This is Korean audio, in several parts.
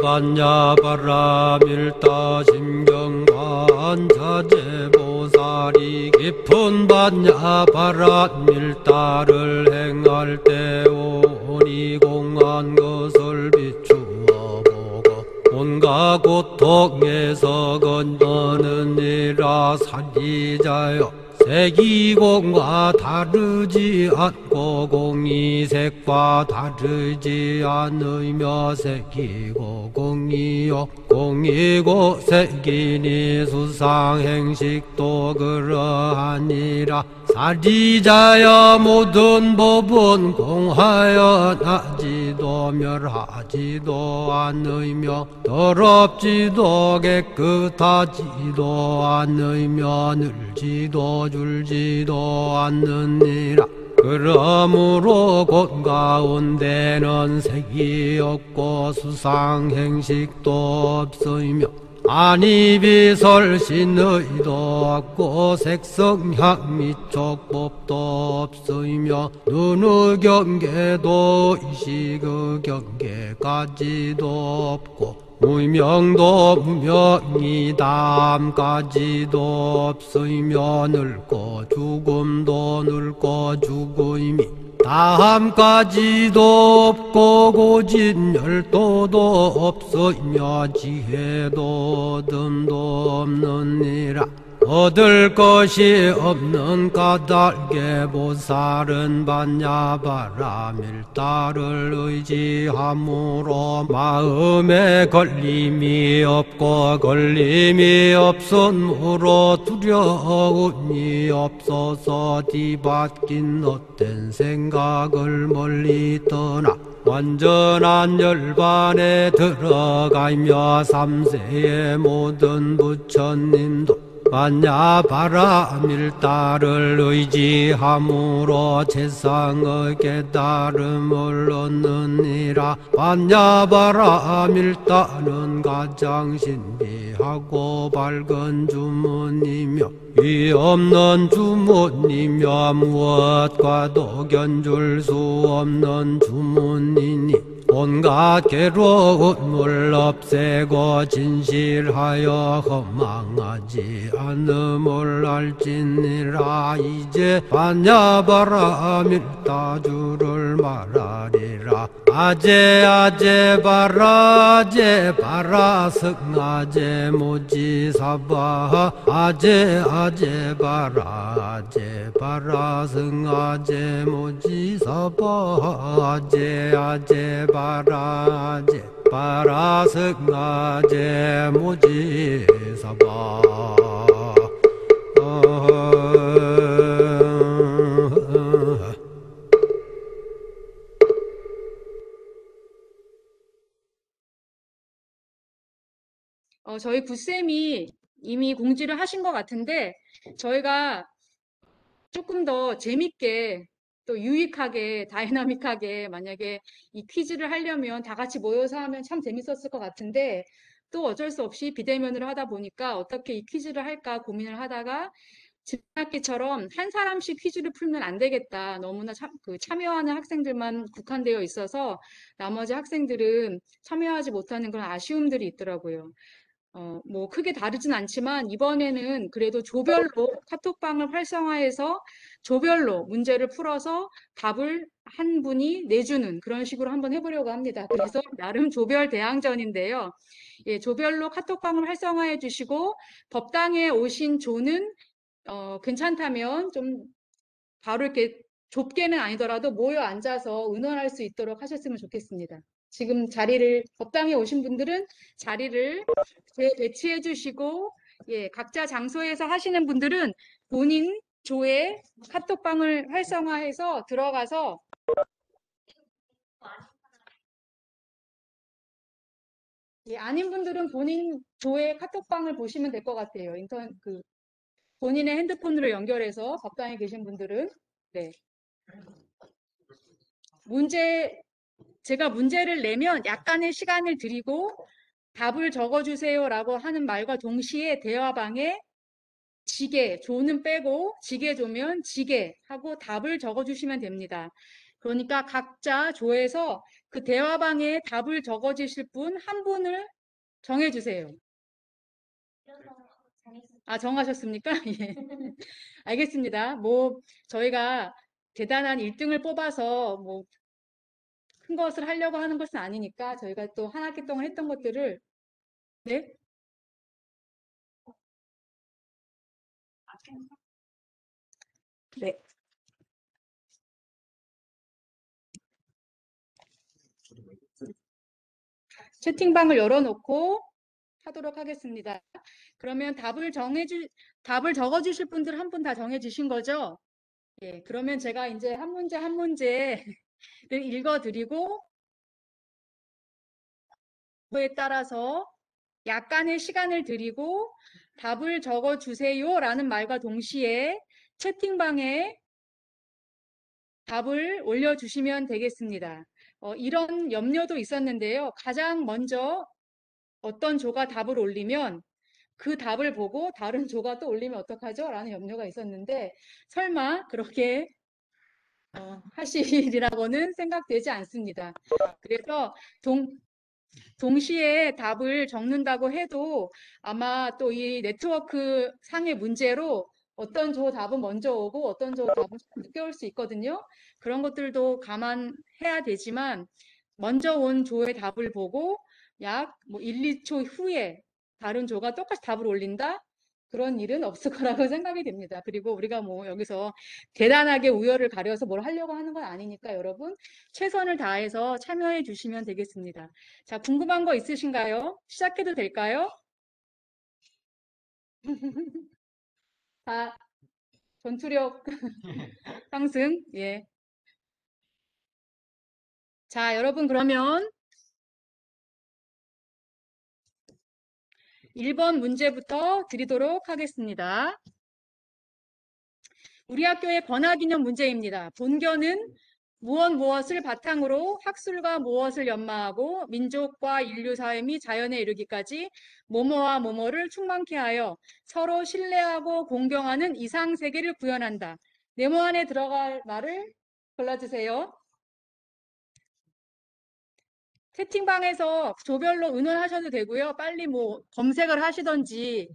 반야바라밀다 심경관자재보살이 깊은 반야바라밀다를 행할 때 오니 공한 것을 비추어 보고 온갖 고통에서 건너느니라. 사리자여, 색이공과 다르지 않고 공이색과 다르지 않으며 색이고 공이요 공이고 색이니 수상행식도 그러하니라. 사리자여, 모든 법은 공하여 나지도 멸하지도 않으며 더럽지도 깨끗하지도 않으며 늘지도 줄지도 않느니라. 그러므로 곳 가운데는 색이 없고 수상행식도 없으며 아니비설신의도 없고 색성향 미촉법도 없으며 눈의 경계도 의식의 경계까지도 없고 무명도 무명이 다함까지도 없으며 늙고 죽음도 늙고 죽음이 다함까지도 없고 고진열도도 없으며 지혜도 듬도 없느니라. 얻을 것이 없는 까닭에 보살은 반야바라밀다를 의지함으로 마음에 걸림이 없고 걸림이 없으므로 두려움이 없어서 뒤바뀐 헛된 생각을 멀리 떠나 완전한 열반에 들어가며 삼세의 모든 부처님도 반야바라밀다를 의지함으로 세상의 깨달음을 얻느니라. 반야바라밀다는 가장 신비하고 밝은 주문이며 위 없는 주문이며 무엇과도 견줄 수 없는 주문이니 온갖 괴로움을 없애고 진실하여 허망하지 않음을 알지니라. 이제 반야바라밀다주를 말하리라. 아제 아제 바라 아제 바라 승아제 모지사바 아제 아제 바라 아제 바라 승아제 모지사바 아제 아제 바라 아제 바라 승아제 모지사바. 저희 구쌤이 이미 공지를 하신 것 같은데 저희가 조금 더 재밌게 또 유익하게 다이나믹하게 만약에 이 퀴즈를 하려면 다 같이 모여서 하면 참 재밌었을 것 같은데 또 어쩔 수 없이 비대면으로 하다 보니까 어떻게 이 퀴즈를 할까 고민을 하다가 지난학기처럼 한 사람씩 퀴즈를 풀면 안 되겠다. 너무나 참여하는 학생들만 국한되어 있어서 나머지 학생들은 참여하지 못하는 그런 아쉬움들이 있더라고요. 뭐 크게 다르진 않지만 이번에는 그래도 조별로 카톡방을 활성화해서 조별로 문제를 풀어서 답을 한 분이 내주는 그런 식으로 한번 해보려고 합니다. 그래서 나름 조별 대항전인데요. 예, 조별로 카톡방을 활성화해 주시고 법당에 오신 조는 괜찮다면 좀 바로 이렇게 좁게는 아니더라도 모여 앉아서 의논할 수 있도록 하셨으면 좋겠습니다. 지금 법당에 오신 분들은 자리를 배치해 주시고, 예, 각자 장소에서 하시는 분들은 본인 조에 카톡방을 활성화해서 들어가서 예, 아닌 분들은 본인 조의 카톡방을 보시면 될 것 같아요. 본인의 핸드폰으로 연결해서 법당에 계신 분들은 네. 제가 문제를 내면 약간의 시간을 드리고 답을 적어주세요라고 하는 말과 동시에 대화방에 지게, 조는 빼고 지게 조면 지게 하고 답을 적어주시면 됩니다. 그러니까 각자 조에서 그 대화방에 답을 적어주실 분 한 분을 정해주세요. 아, 정하셨습니까? 예. 알겠습니다. 뭐, 저희가 대단한 1등을 뽑아서 뭐, 큰 것을 하려고 하는 것은 아니니까 저희가 또 한 학기 동안 했던 것들을, 네? 네. 채팅방을 열어놓고 하도록 하겠습니다. 그러면 답을 적어주실 분들 한 분 다 정해주신 거죠? 예, 그러면 제가 이제 한 문제 한 문제를 읽어드리고, 그에 따라서 약간의 시간을 드리고 답을 적어주세요 라는 말과 동시에 채팅방에 답을 올려주시면 되겠습니다. 이런 염려도 있었는데요. 가장 먼저 어떤 조가 답을 올리면 그 답을 보고 다른 조가 또 올리면 어떡하죠? 라는 염려가 있었는데 설마 그렇게 하시리라고는 생각되지 않습니다. 그래서 동시에 답을 적는다고 해도 아마 또 이 네트워크 상의 문제로 어떤 조 답은 먼저 오고 어떤 조 답은 늦게 올 수 있거든요. 그런 것들도 감안해야 되지만 먼저 온 조의 답을 보고 약 뭐 1, 2초 후에 다른 조가 똑같이 답을 올린다? 그런 일은 없을 거라고 생각이 됩니다. 그리고 우리가 뭐 여기서 대단하게 우열을 가려서 뭘 하려고 하는 건 아니니까 여러분 최선을 다해서 참여해 주시면 되겠습니다. 자, 궁금한 거 있으신가요? 시작해도 될까요? 다 전투력 상승. 예. 자, 여러분 그러면 1번 문제부터 드리도록 하겠습니다. 우리 학교의 권하기념 문제입니다. 본교는 무엇을 바탕으로 학술과 무엇을 연마하고 민족과 인류 사회 및 자연에 이르기까지 뭐뭐와 뭐뭐를 충만케 하여 서로 신뢰하고 공경하는 이상 세계를 구현한다. 네모 안에 들어갈 말을 골라주세요. 채팅방에서 조별로 의논하셔도 되고요. 빨리 뭐 검색을 하시던지.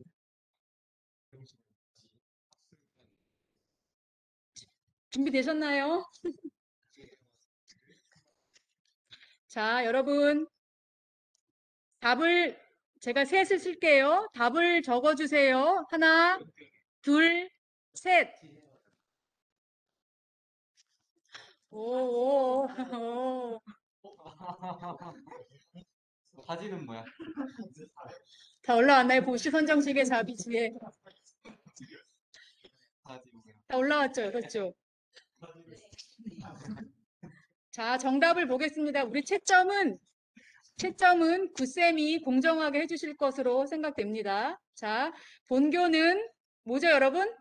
준비되셨나요? 자, 여러분 답을 제가 셋을 쓸게요. 답을 적어주세요. 하나, 둘, 셋. 오, 오, 오. 바지는 뭐야? 다 올라왔나요? 보시 선정식의 자비지에. 바지 뭐야? 다 올라왔죠? 그렇죠? 자, 정답을 보겠습니다. 우리 채점은 구쌤이 공정하게 해주실 것으로 생각됩니다. 자, 본교는 뭐죠, 여러분?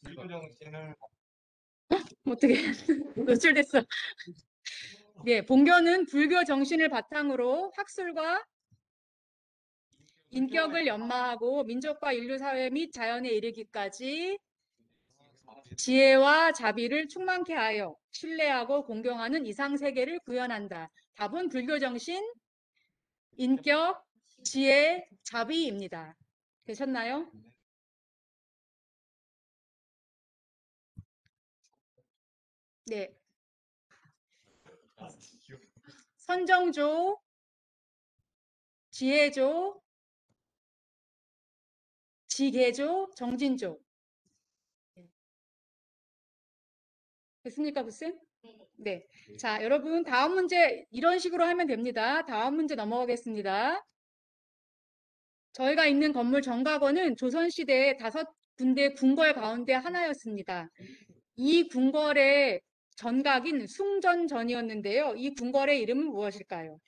불교정신을 어떻게 노출됐어? 네, 본교는 불교 정신을 바탕으로 학술과 인격을 연마하고 민족과 인류 사회 및 자연에 이르기까지 지혜와 자비를 충만케 하여 신뢰하고 공경하는 이상 세계를 구현한다. 답은 불교 정신, 인격, 지혜, 자비입니다. 되셨나요? 네. 선정조, 지혜조, 지계조, 정진조. 됐습니까, 부쌤? 네. 자, 여러분, 다음 문제 이런 식으로 하면 됩니다. 다음 문제 넘어가겠습니다. 저희가 있는 건물 정각원은 조선시대의 5군데 궁궐 가운데 하나였습니다. 이 궁궐의 전각인 숭전전이었는데요. 이 궁궐의 이름은 무엇일까요?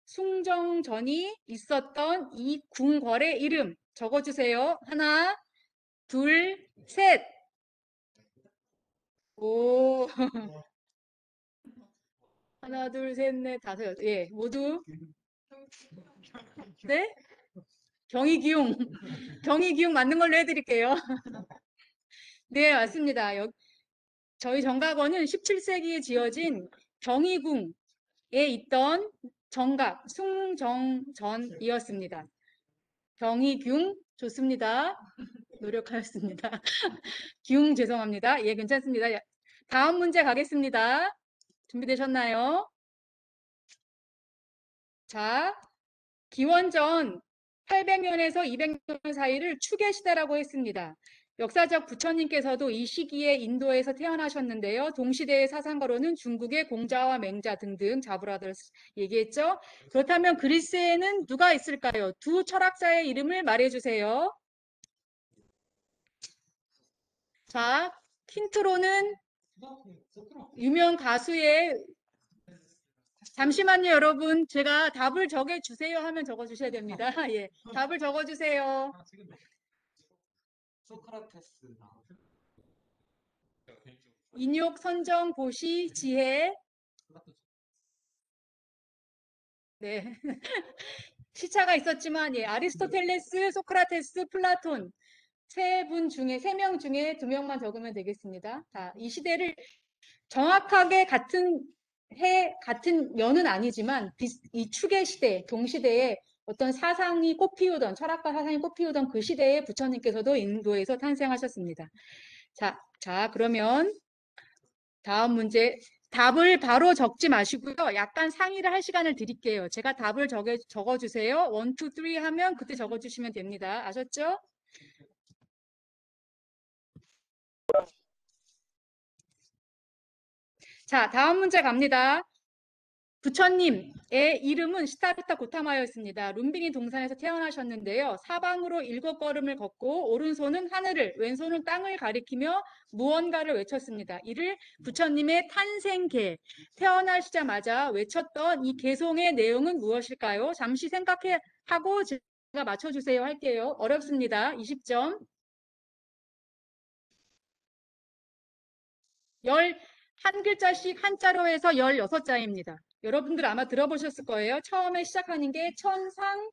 숭정전이 있었던 이 궁궐의 이름 적어주세요. 하나, 둘, 셋. 오, 하나, 둘, 셋, 넷, 다섯, 예, 모두 네? 경희기용. 경희기용 맞는 걸로 해드릴게요. 네, 맞습니다. 저희 정각원은 17세기에 지어진 경희궁에 있던 정각, 숭정전이었습니다. 경희궁, 좋습니다. 노력하였습니다. 기웅 죄송합니다. 예, 괜찮습니다. 다음 문제 가겠습니다. 준비되셨나요? 자, 기원전 800년에서 200년 사이를 추계시대라고 했습니다. 역사적 부처님께서도 이 시기에 인도에서 태어나셨는데요. 동시대의 사상가로는 중국의 공자와 맹자 등등 자브라더스 얘기했죠. 그렇다면 그리스에는 누가 있을까요? 두 철학자의 이름을 말해주세요. 자, 힌트로는 유명 가수의 잠시만요, 여러분. 제가 답을 적어주세요 하면 적어주셔야 됩니다. 예, 답을 적어주세요. 소크라테스. 인욕, 선정, 보시, 지혜. 네. 시차가 있었지만, 예, 아리스토텔레스, 소크라테스, 플라톤. 세 명 중에 2명만 적으면 되겠습니다. 자, 이 시대를 정확하게 같은 같은 년은 아니지만, 이 추계 시대, 동시대에 어떤 사상이 꽃피우던, 철학과 사상이 꽃피우던 그 시대에 부처님께서도 인도에서 탄생하셨습니다. 자, 그러면 다음 문제. 답을 바로 적지 마시고요. 약간 상의를 할 시간을 드릴게요. 제가 답을 적어주세요. 1, 2, 3 하면 그때 적어주시면 됩니다. 아셨죠? 자, 다음 문제 갑니다. 부처님의 이름은 시타르타 고타마였습니다. 룸비니 동산에서 태어나셨는데요. 사방으로 7걸음을 걷고 오른손은 하늘을, 왼손은 땅을 가리키며 무언가를 외쳤습니다. 이를 부처님의 탄생계, 태어나시자마자 외쳤던 이 개송의 내용은 무엇일까요? 잠시 생각하고 제가 맞춰주세요 할게요. 어렵습니다. 20점. 한 글자씩 한자로 해서 16자입니다. 여러분들 아마 들어보셨을 거예요. 처음에 시작하는 게 천상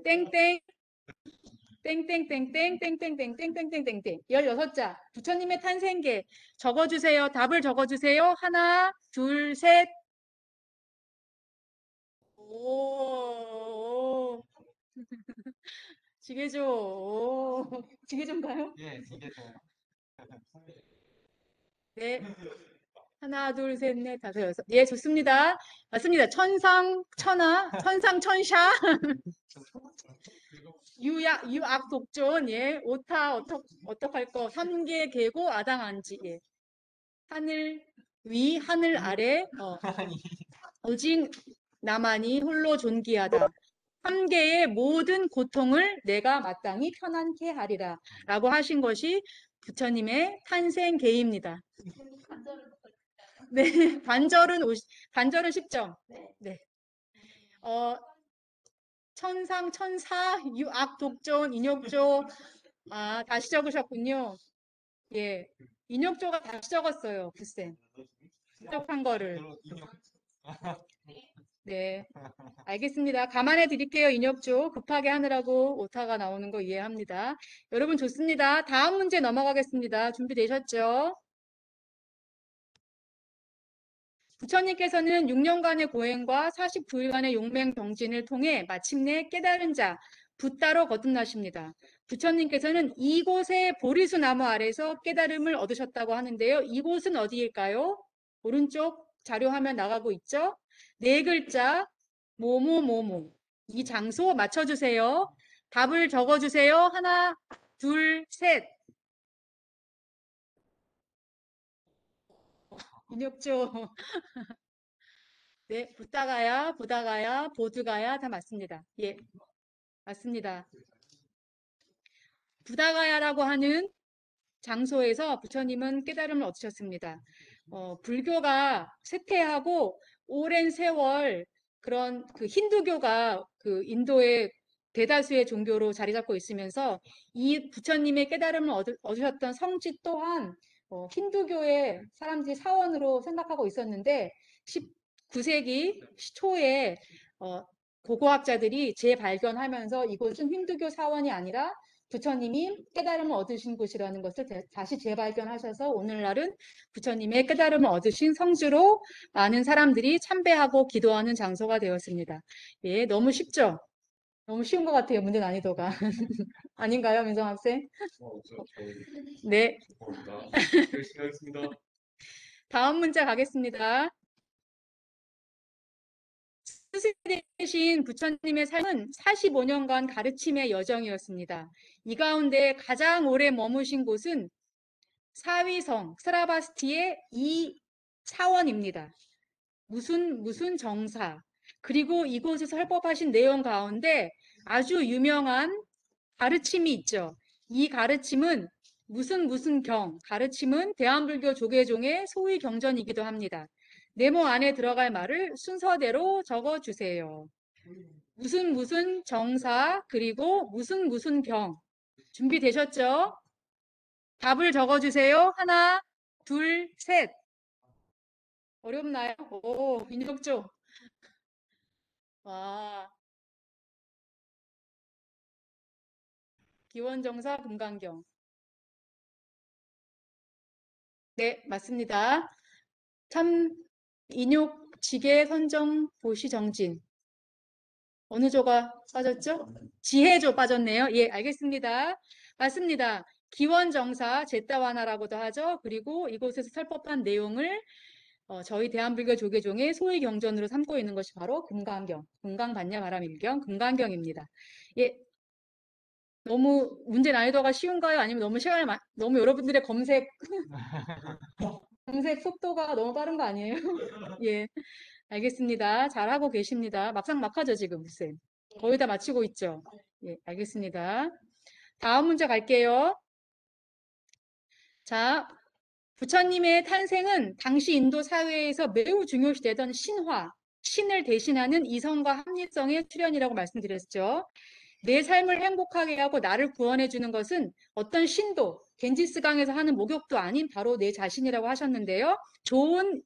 땡땡 땡땡땡땡 땡땡땡땡땡땡땡땡 16자. 부처님의 탄생계 적어주세요. 답을 적어주세요. 하나, 둘, 셋. 오, 지게죠. 오, 지게전가요? 예, 이게 더. 네. 하나, 둘, 셋, 넷, 다섯, 여섯. 예, 좋습니다. 맞습니다. 천상, 천하, 천상, 천샤. 유악, 독존. 예. 오타, 어떡할 거. 삼계, 계고, 아당, 안지. 예. 하늘 위, 하늘 아래. 오직 나만이 홀로 존귀하다. 삼계의 모든 고통을 내가 마땅히 편안케 하리라. 라고 하신 것이 부처님의 탄생계입니다. 네, 반절은 10점. 네. 천상, 천사, 유악, 독존, 인욕조. 아, 다시 적으셨군요. 예. 인욕조가 다시 적었어요, 글쎄. 적한 거를. 네. 알겠습니다. 감안해 드릴게요, 인욕조. 급하게 하느라고 오타가 나오는 거 이해합니다. 여러분 좋습니다. 다음 문제 넘어가겠습니다. 준비되셨죠? 부처님께서는 6년간의 고행과 49일간의 용맹 정진을 통해 마침내 깨달은 자, 붓다로 거듭나십니다. 부처님께서는 이곳의 보리수 나무 아래서 깨달음을 얻으셨다고 하는데요. 이곳은 어디일까요? 오른쪽 자료 화면 나가고 있죠? 네 글자, 뭐뭐뭐뭐. 이 장소 맞춰주세요. 답을 적어주세요. 하나, 둘, 셋. 인혁조. 네, 보다가야, 보드가야 다 맞습니다. 예, 맞습니다. 부다가야라고 하는 장소에서 부처님은 깨달음을 얻으셨습니다. 불교가 쇠퇴하고 오랜 세월 그런 그 힌두교가 그 인도의 대다수의 종교로 자리 잡고 있으면서 이 부처님의 깨달음을 얻으셨던 성지 또한 힌두교의 사람들이 사원으로 생각하고 있었는데 19세기 초에 고고학자들이 재발견하면서 이곳은 힌두교 사원이 아니라 부처님이 깨달음을 얻으신 곳이라는 것을 다시 재발견하셔서 오늘날은 부처님의 깨달음을 얻으신 성지로 많은 사람들이 참배하고 기도하는 장소가 되었습니다. 예, 너무 쉽죠? 너무 쉬운 것 같아요, 문제 난이도가. 아닌가요, 민성 학생? 네, 열심히 하겠습니다. 다음 문제 가겠습니다. 스승이 되신 부처님의 삶은 45년간 가르침의 여정이었습니다. 이 가운데 가장 오래 머무신 곳은 사위성, 스라바스티의 이 차원입니다. 무슨 정사. 그리고 이곳에서 설법하신 내용 가운데 아주 유명한 가르침이 있죠. 이 가르침은 무슨 경, 가르침은 대한불교 조계종의 소위 경전이기도 합니다. 네모 안에 들어갈 말을 순서대로 적어주세요. 무슨 정사, 그리고 무슨 경. 준비되셨죠? 답을 적어주세요. 하나, 둘, 셋. 어렵나요? 오, 인력조. 와, 기원정사 금강경. 네, 맞습니다. 참, 인욕, 지계, 선정, 보시, 정진. 어느 조가 빠졌죠? 지혜조 빠졌네요. 예, 알겠습니다. 맞습니다. 기원정사, 제따와나라고도 하죠. 그리고 이곳에서 설법한 내용을 저희 대한불교 조계종의 소위 경전으로 삼고 있는 것이 바로 금강경, 금강반야바라밀경, 금강경입니다. 예, 너무 문제 난이도가 쉬운가요? 아니면 너무 너무 여러분들의 검색 속도가 너무 빠른 거 아니에요? 예, 알겠습니다. 잘하고 계십니다. 막상막하죠, 지금, 쌤. 거의 다 마치고 있죠? 예, 알겠습니다. 다음 문제 갈게요. 자, 부처님의 탄생은 당시 인도 사회에서 매우 중요시되던 신화, 신을 대신하는 이성과 합리성의 출현이라고 말씀드렸죠. 내 삶을 행복하게 하고 나를 구원해 주는 것은 어떤 신도, 겐지스강에서 하는 목욕도 아닌 바로 내 자신이라고 하셨는데요. 좋은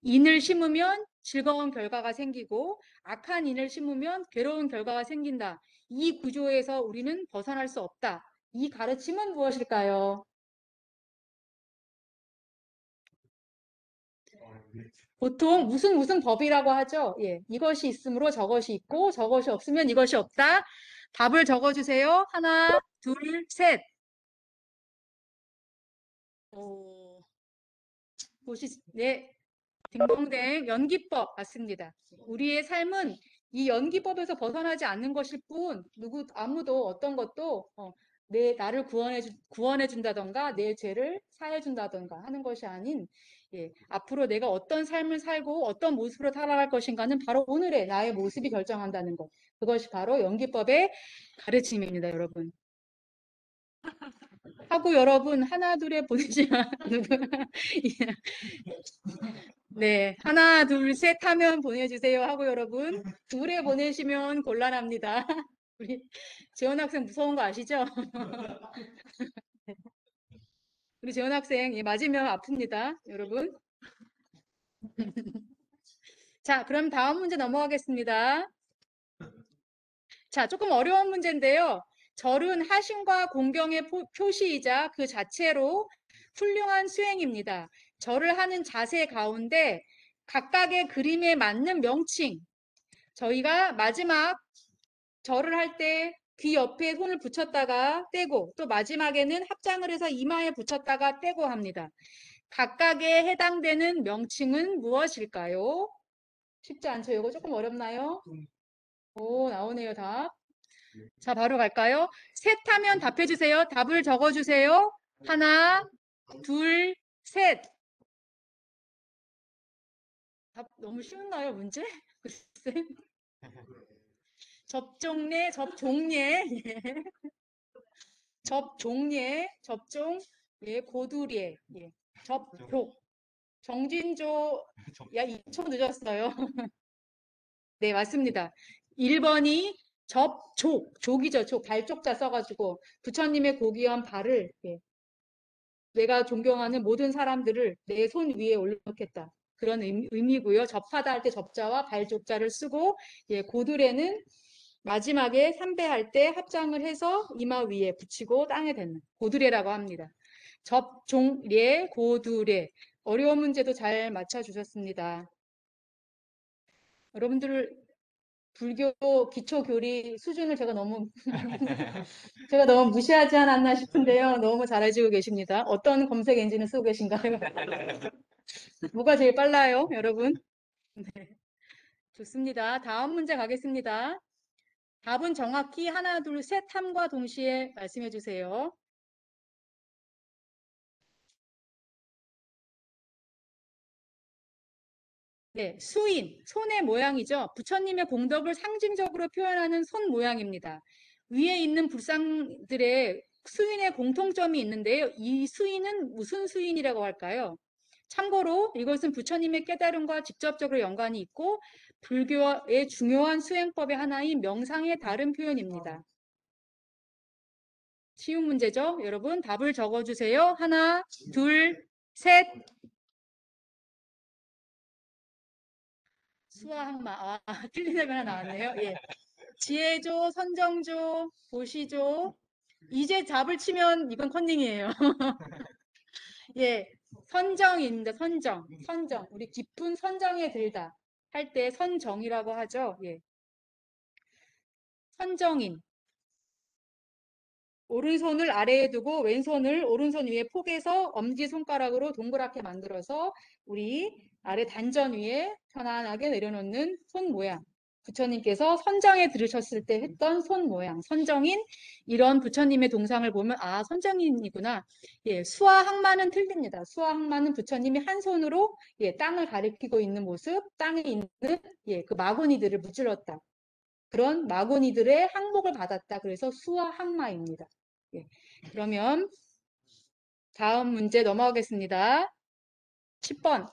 인을 심으면 즐거운 결과가 생기고 악한 인을 심으면 괴로운 결과가 생긴다. 이 구조에서 우리는 벗어날 수 없다. 이 가르침은 무엇일까요? 보통 무슨 법이라고 하죠. 예, 이것이 있으므로 저것이 있고 저것이 없으면 이것이 없다. 답을 적어주세요. 하나, 둘, 셋. 오, 네, 딩동댕 연기법 맞습니다. 우리의 삶은 이 연기법에서 벗어나지 않는 것일 뿐 아무도 어떤 것도 나를 구원해 준다던가 내 죄를 사해 준다던가 하는 것이 아닌 예, 앞으로 내가 어떤 삶을 살고 어떤 모습으로 살아갈 것인가는 바로 오늘의 나의 모습이 결정한다는 것. 그것이 바로 연기법의 가르침입니다, 여러분. 하고 여러분 하나 둘에 보내시면 네, 하나, 둘, 셋 하면 보내주세요 하고 여러분 둘에 보내시면 곤란합니다. 우리 재원 학생 무서운 거 아시죠? 우리 재원 학생 맞으면 아픕니다, 여러분. 자, 그럼 다음 문제 넘어가겠습니다. 자, 조금 어려운 문제인데요. 절은 하심과 공경의 표시이자 그 자체로 훌륭한 수행입니다. 절을 하는 자세 가운데 각각의 그림에 맞는 명칭, 저희가 마지막 절을 할 때 귀 옆에 손을 붙였다가 떼고 또 마지막에는 합장을 해서 이마에 붙였다가 떼고 합니다. 각각에 해당되는 명칭은 무엇일까요? 쉽지 않죠? 이거 조금 어렵나요? 오, 나오네요, 답. 자, 바로 갈까요? 셋 하면 답해 주세요. 답을 적어 주세요. 하나, 둘, 셋. 답 너무 쉬웠나요, 문제? 글쎄. 접종례, 예. 접종, 예, 고두례, 예. 접족, 정진조, 야, 2초 늦었어요. 네, 맞습니다. 1번이 족이죠. 발족자 써가지고 부처님의 고귀한 발을 예, 내가 존경하는 모든 사람들을 내 손 위에 올려놓겠다. 그런 의미고요. 접하다 할 때 접자와 발족자를 쓰고 예, 고두레는 마지막에 삼배할 때 합장을 해서 이마 위에 붙이고 땅에 댔는 고두레라고 합니다. 접종례 고두레 어려운 문제도 잘 맞춰주셨습니다. 여러분들 불교 기초 교리 수준을 제가 너무 무시하지 않았나 싶은데요. 너무 잘해주고 계십니다. 어떤 검색 엔진을 쓰고 계신가요? 뭐가 제일 빨라요, 여러분? 네, 좋습니다. 다음 문제 가겠습니다. 답은 정확히 하나, 둘, 셋 함과 동시에 말씀해 주세요. 네, 수인, 손의 모양이죠. 부처님의 공덕을 상징적으로 표현하는 손 모양입니다. 위에 있는 불상들의 수인의 공통점이 있는데요. 이 수인은 무슨 수인이라고 할까요? 참고로 이것은 부처님의 깨달음과 직접적으로 연관이 있고 불교의 중요한 수행법의 하나인 명상의 다른 표현입니다. 쉬운 문제죠? 여러분 답을 적어주세요. 하나, 둘, 셋. 수화항마. 아, 틀린 답이 하나 나왔네요. 예. 지혜조, 선정조, 보시조. 이제 답을 치면 이건 컨닝이에요. 예. 선정입니다. 선정. 선정. 우리 깊은 선정에 들다 할 때 선정이라고 하죠. 예. 선정인. 오른손을 아래에 두고 왼손을 오른손 위에 포개서 엄지손가락으로 동그랗게 만들어서 우리 아래 단전 위에 편안하게 내려놓는 손 모양. 부처님께서 선정에 들으셨을 때 했던 손 모양. 선정인 이런 부처님의 동상을 보면 아 선정인이구나. 예, 수화항마는 틀립니다. 수화항마는 부처님이 한 손으로 예, 땅을 가리키고 있는 모습, 땅에 있는 예, 그 마구니들을 무찔렀다. 그런 마구니들의 항복을 받았다. 그래서 수화항마입니다. 예. 그러면 다음 문제 넘어가겠습니다. 10번.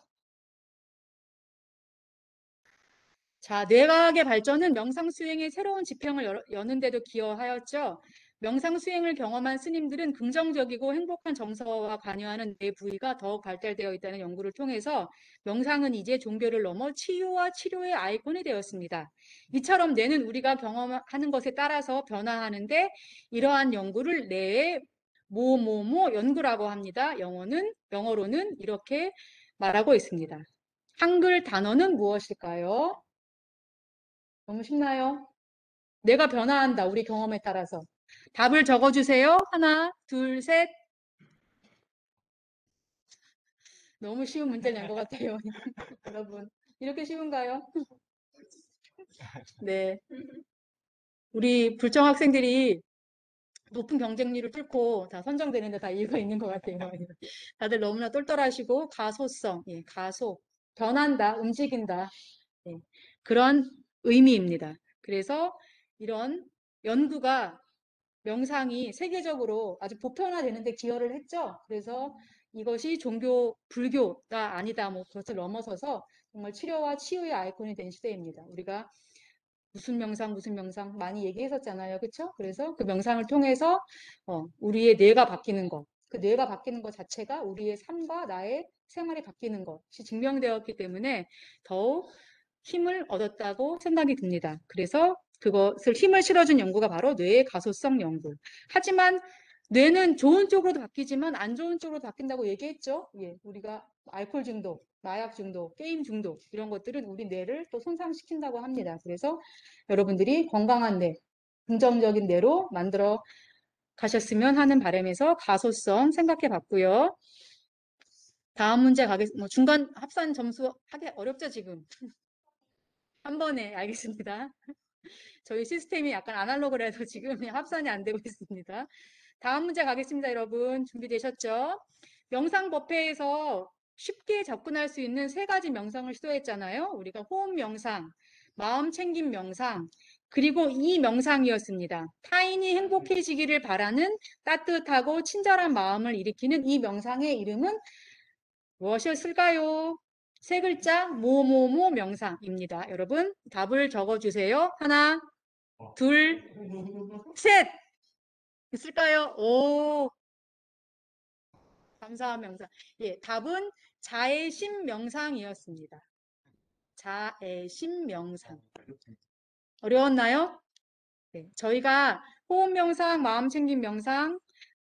자, 뇌과학의 발전은 명상 수행의 새로운 지평을 여는 데도 기여하였죠. 명상 수행을 경험한 스님들은 긍정적이고 행복한 정서와 관여하는 뇌 부위가 더욱 발달되어 있다는 연구를 통해서 명상은 이제 종교를 넘어 치유와 치료의 아이콘이 되었습니다. 이처럼 뇌는 우리가 경험하는 것에 따라서 변화하는데 이러한 연구를 뇌의 뭐뭐뭐 연구라고 합니다. 영어로는 이렇게 말하고 있습니다. 한글 단어는 무엇일까요? 너무 쉽나요? 내가 변화한다. 우리 경험에 따라서. 답을 적어주세요. 하나, 둘, 셋. 너무 쉬운 문제를 낸 것 같아요. 여러분. 이렇게 쉬운가요? 네. 우리 불청 학생들이 높은 경쟁률을 뚫고 다 선정되는데 다 이유가 있는 것 같아요. 다들 너무나 똘똘하시고 가소성, 예, 가소, 변한다, 움직인다. 예, 그런 의미입니다. 그래서 이런 연구가 명상이 세계적으로 아주 보편화되는데 기여를 했죠. 그래서 이것이 종교, 불교가 아니다, 뭐 그것을 넘어서서 정말 치료와 치유의 아이콘이 된 시대입니다. 우리가 무슨 명상 많이 얘기했었잖아요. 그렇죠? 그래서 그 명상을 통해서 우리의 뇌가 바뀌는 것, 그 뇌가 바뀌는 것 자체가 우리의 삶과 나의 생활이 바뀌는 것이 증명되었기 때문에 더욱 힘을 얻었다고 생각이 듭니다. 그래서 그것을 힘을 실어준 연구가 바로 뇌의 가소성 연구. 하지만 뇌는 좋은 쪽으로도 바뀌지만 안 좋은 쪽으로 바뀐다고 얘기했죠. 예, 우리가 알코올 중독, 마약 중독, 게임 중독 이런 것들은 우리 뇌를 또 손상시킨다고 합니다. 그래서 여러분들이 건강한 뇌, 긍정적인 뇌로 만들어 가셨으면 하는 바람에서 가소성 생각해 봤고요. 다음 문제 가겠습니다. 뭐 중간 합산 점수 하기 어렵죠, 지금. 한 번에 알겠습니다. 저희 시스템이 약간 아날로그라서 지금 합산이 안 되고 있습니다. 다음 문제 가겠습니다, 여러분. 준비되셨죠? 명상법회에서 쉽게 접근할 수 있는 세 가지 명상을 시도했잖아요. 우리가 호흡 명상, 마음 챙김 명상, 그리고 이 명상이었습니다. 타인이 행복해지기를 바라는 따뜻하고 친절한 마음을 일으키는 이 명상의 이름은 무엇이었을까요? 세 글자 뭐뭐뭐 명상입니다. 여러분 답을 적어주세요. 하나, 둘, 셋. 있을까요? 오, 감사한 명상. 예, 답은 자애심 명상이었습니다. 자애심 명상. 어려웠나요? 네, 저희가 호흡 명상, 마음 챙김 명상,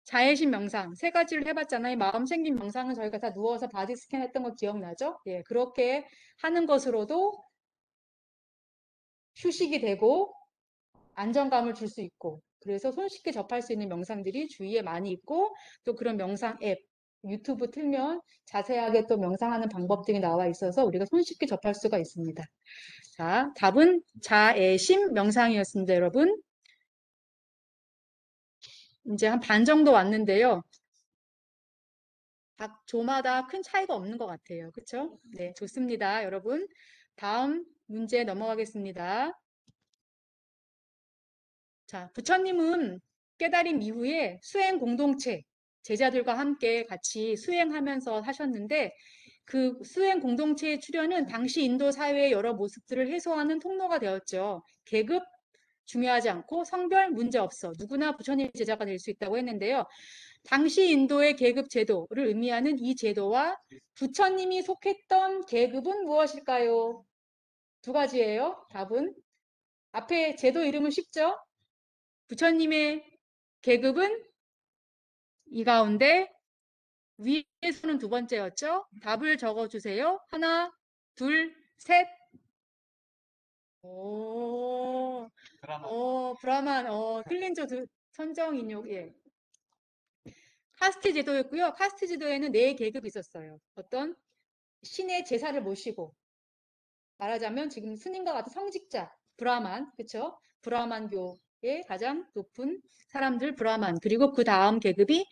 자애심 명상 세 가지를 해봤잖아요. 마음 챙김 명상은 저희가 다 누워서 바디 스캔 했던 거 기억나죠? 예, 그렇게 하는 것으로도 휴식이 되고 안정감을 줄 수 있고 그래서 손쉽게 접할 수 있는 명상들이 주위에 많이 있고 또 그런 명상 앱 유튜브 틀면 자세하게 또 명상하는 방법들이 나와 있어서 우리가 손쉽게 접할 수가 있습니다. 자, 답은 자애심 명상이었습니다, 여러분. 이제 한 반 정도 왔는데요. 각 조마다 큰 차이가 없는 것 같아요. 그렇죠? 네, 좋습니다, 여러분. 다음 문제 넘어가겠습니다. 자, 부처님은 깨달음 이후에 수행 공동체, 제자들과 함께 같이 수행하면서 하셨는데 그 수행 공동체의 출현은 당시 인도 사회의 여러 모습들을 해소하는 통로가 되었죠. 계급 중요하지 않고 성별 문제 없어. 누구나 부처님 제자가 될 수 있다고 했는데요. 당시 인도의 계급 제도를 의미하는 이 제도와 부처님이 속했던 계급은 무엇일까요? 두 가지예요. 답은 앞에 제도 이름은 쉽죠? 부처님의 계급은 이 가운데 위에서는 두 번째였죠? 답을 적어주세요. 하나, 둘, 셋. 오, 브라만, 클린저 선정 인욕, 예. 카스트 제도였고요. 카스트 제도에는 네 계급이 있었어요. 어떤 신의 제사를 모시고 말하자면 지금 스님과 같은 성직자, 브라만, 그쵸? 브라만교의 가장 높은 사람들 브라만. 그리고 그 다음 계급이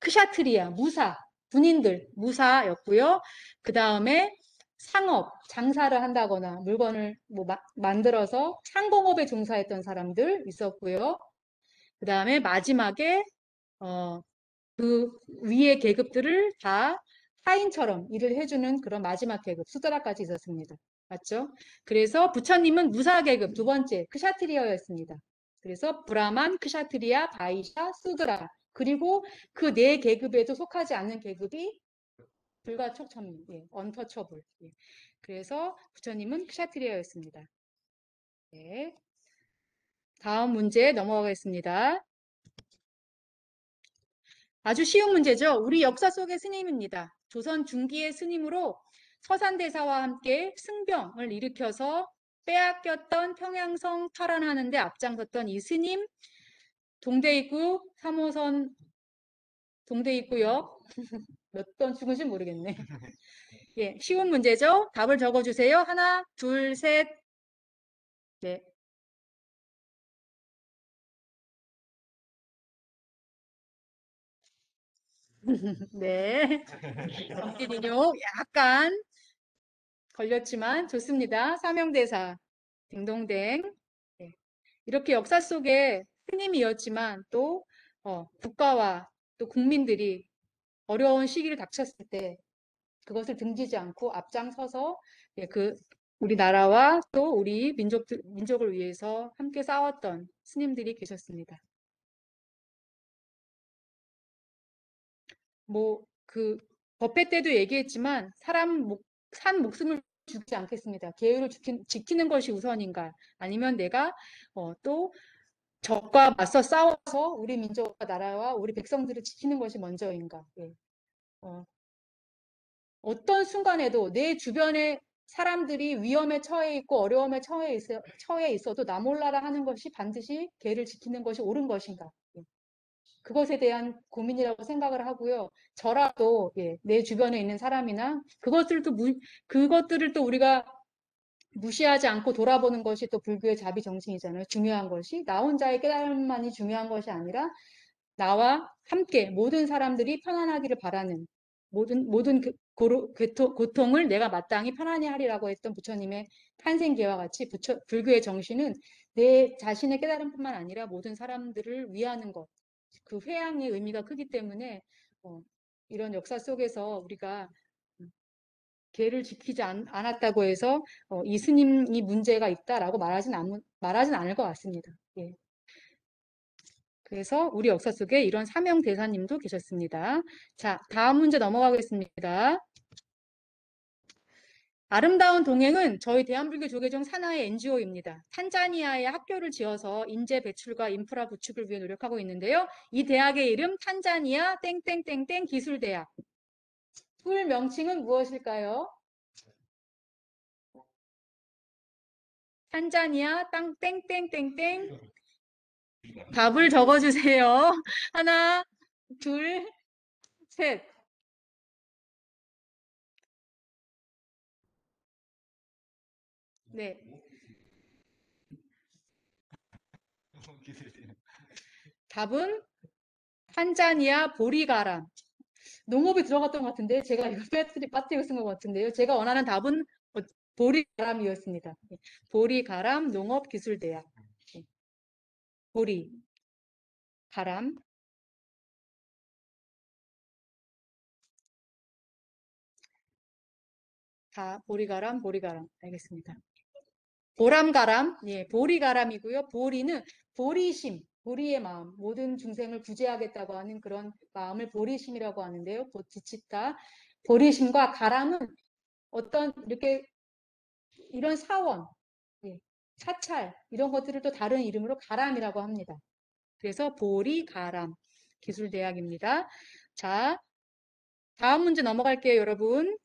크샤트리아, 무사, 군인들, 무사였고요. 그 다음에 상업, 장사를 한다거나 물건을 뭐 만들어서 상공업에 종사했던 사람들 있었고요. 그 다음에 마지막에 그 위의 계급들을 다 하인처럼 일을 해주는 그런 마지막 계급, 수드라까지 있었습니다. 맞죠? 그래서 부처님은 무사 계급 두 번째 크샤트리아였습니다. 그래서 브라만, 크샤트리아, 바이샤, 수드라 그리고 그 네 계급에도 속하지 않는 계급이 불가촉천민, 예, 언터처블. 예. 그래서 부처님은 크샤트리아였습니다. 네. 다음 문제 넘어가겠습니다. 아주 쉬운 문제죠. 우리 역사 속의 스님입니다. 조선 중기의 스님으로 서산대사와 함께 승병을 일으켜서 빼앗겼던 평양성 탈환하는 데 앞장섰던 이 스님 동대입구 3호선 동대입구역 몇 번 죽은지 모르겠네. 예, 쉬운 문제죠. 답을 적어주세요. 하나, 둘, 셋. 네. 네. 정기인요 약간 걸렸지만 좋습니다. 사명대사 딩동댕. 네. 이렇게 역사 속에 스님이었지만 또 국가와 또 국민들이 어려운 시기를 닥쳤을 때 그것을 등지지 않고 앞장서서 예, 그 우리나라와 또 우리 민족을 위해서 함께 싸웠던 스님들이 계셨습니다. 뭐 그 법회 때도 얘기했지만 산 목숨을 죽지 않겠습니다. 계율을 지키는 것이 우선인가? 아니면 내가 또 적과 맞서 싸워서 우리 민족과 나라와 우리 백성들을 지키는 것이 먼저인가? 예. 어떤 순간에도 내 주변에 사람들이 위험에 처해 있고 어려움에 처해 있어도 나 몰라라 하는 것이 반드시 걔를 지키는 것이 옳은 것인가? 예. 그것에 대한 고민이라고 생각을 하고요. 저라도 예, 내 주변에 있는 사람이나 그것들을 또 우리가 무시하지 않고 돌아보는 것이 또 불교의 자비 정신이잖아요. 중요한 것이 나 혼자의 깨달음만이 중요한 것이 아니라 나와 함께 모든 사람들이 편안하기를 바라는 모든 고통을 내가 마땅히 편안히 하리라고 했던 부처님의 탄생기와 같이 불교의 정신은 내 자신의 깨달음뿐만 아니라 모든 사람들을 위하는 것, 그 회양의 의미가 크기 때문에 이런 역사 속에서 우리가 계를 지키지 않았다고 해서 이 스님이 문제가 있다라고 말하진 않을 것 같습니다. 예. 그래서 우리 역사 속에 이런 사명 대사님도 계셨습니다. 자, 다음 문제 넘어가겠습니다. 아름다운 동행은 저희 대한불교 조계종 산하의 NGO입니다. 탄자니아에 학교를 지어서 인재 배출과 인프라 구축을 위해 노력하고 있는데요. 이 대학의 이름 탄자니아 땡땡땡땡 기술대학. 풀 명칭은 무엇일까요? 탄자니아 땅 땡땡땡땡. 답을 적어주세요. 하나, 둘, 셋. 네. 답은 탄자니아 보리가람. 농업이 들어갔던 것 같은데 제가 이거 빠뜨리고 쓴 것 같은데요. 제가 원하는 답은 보리가람이었습니다. 네. 보리가람 농업기술대학. 네. 보리가람. 보리가람. 알겠습니다. 보람가람, 예, 보리가람이고요. 보리는 보리심, 보리의 마음, 모든 중생을 구제하겠다고 하는 그런 마음을 보리심이라고 하는데요. 보지치타. 보리심과 가람은 어떤 이렇게 이런 사원, 예, 사찰 이런 것들을 또 다른 이름으로 가람이라고 합니다. 그래서 보리가람 기술대학입니다. 자, 다음 문제 넘어갈게요, 여러분.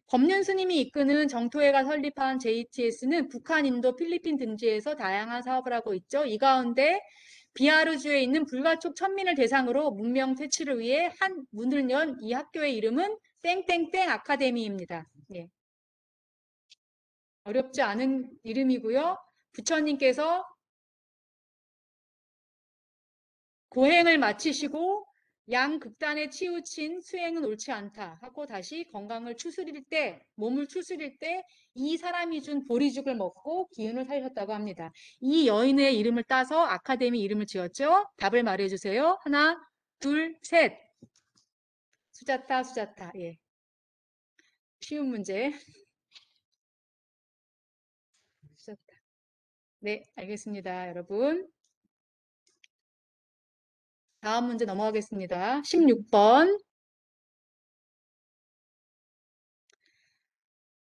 법륜 스님이 이끄는 정토회가 설립한 JTS는 북한, 인도, 필리핀 등지에서 다양한 사업을 하고 있죠. 이 가운데 비하르주에 있는 불가촉 천민을 대상으로 문명 퇴치를 위해 한 문을 연 이 학교의 이름은 땡땡땡 아카데미입니다. 예. 어렵지 않은 이름이고요. 부처님께서 고행을 마치시고 양극단에 치우친 수행은 옳지 않다 하고 다시 건강을 추스릴 때, 몸을 추스릴 때 이 사람이 준 보리죽을 먹고 기운을 살렸다고 합니다. 이 여인의 이름을 따서 아카데미 이름을 지었죠. 답을 말해주세요. 하나, 둘, 셋. 수자타. 예. 쉬운 문제. 수자타. 네, 알겠습니다, 여러분. 다음 문제 넘어가겠습니다. 16번.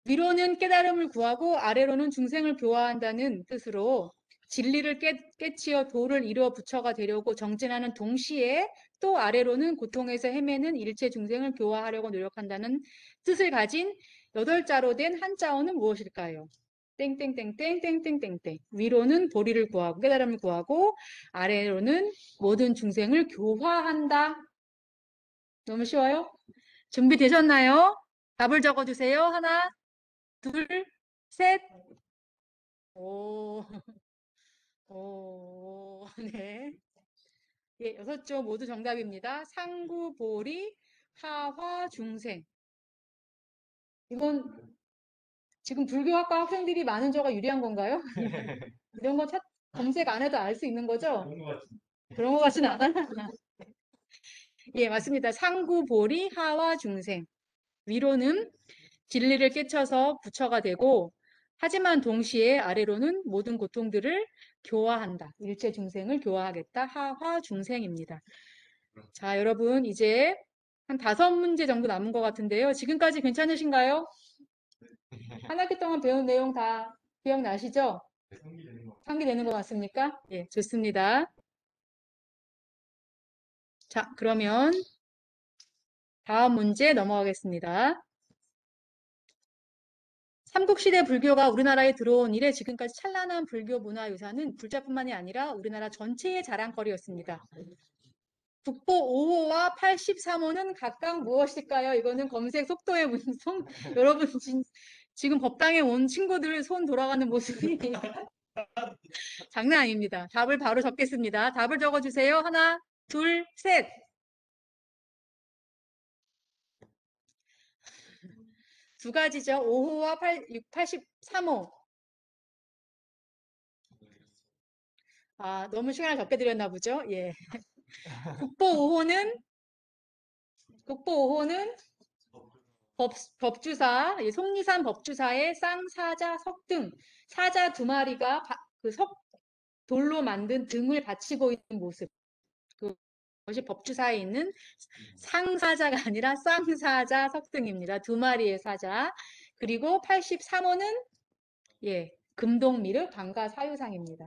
위로는 깨달음을 구하고 아래로는 중생을 교화한다는 뜻으로 진리를 깨치어 도를 이루어 부처가 되려고 정진하는 동시에 또 아래로는 고통에서 헤매는 일체 중생을 교화하려고 노력한다는 뜻을 가진 8자로 된 한자어는 무엇일까요? 땡땡땡땡땡땡땡땡. 위로는 보리를 구하고 깨달음을 구하고 아래로는 모든 중생을 교화한다. 너무 쉬워요? 준비되셨나요? 답을 적어주세요. 하나, 둘, 셋. 오, 네. 예, 6조 모두 정답입니다. 상구, 보리, 하화, 중생. 이건 지금 불교학과 학생들이 많은 저가 유리한 건가요? 이런 거 검색 안 해도 알 수 있는 거죠? 그런 것 같진 않아. 예, 맞습니다. 상구, 보리, 하화, 중생. 위로는 진리를 깨쳐서 부처가 되고 하지만 동시에 아래로는 모든 고통들을 교화한다. 일체 중생을 교화하겠다. 하화 중생입니다. 자, 여러분 이제 한 5문제 정도 남은 것 같은데요. 지금까지 괜찮으신가요? 한 학기 동안 배운 내용 다 기억나시죠? 상기되는 것 같습니까? 예, 좋습니다. 자, 그러면 다음 문제 넘어가겠습니다. 삼국시대 불교가 우리나라에 들어온 이래 지금까지 찬란한 불교 문화유산은 불자뿐만이 아니라 우리나라 전체의 자랑거리였습니다. 국보 5호와 83호는 각각 무엇일까요? 이거는 검색 속도의 문송. 여러분 지금 법당에 온 친구들 손 돌아가는 모습이 장난 아닙니다. 답을 바로 적겠습니다. 답을 적어주세요. 하나, 둘, 셋. 두 가지죠. 5호와 83호. 아, 너무 시간을 적게 드렸나 보죠? 예. 국보 5호는 법주사, 예, 속리산 법주사의 쌍사자 석등, 사자 2마리가 돌로 만든 등을 받치고 있는 모습. 그것이 법주사에 있는 상사자가 아니라 쌍사자 석등입니다. 두 마리의 사자. 그리고 83호는 예, 금동미르 방가사유상입니다.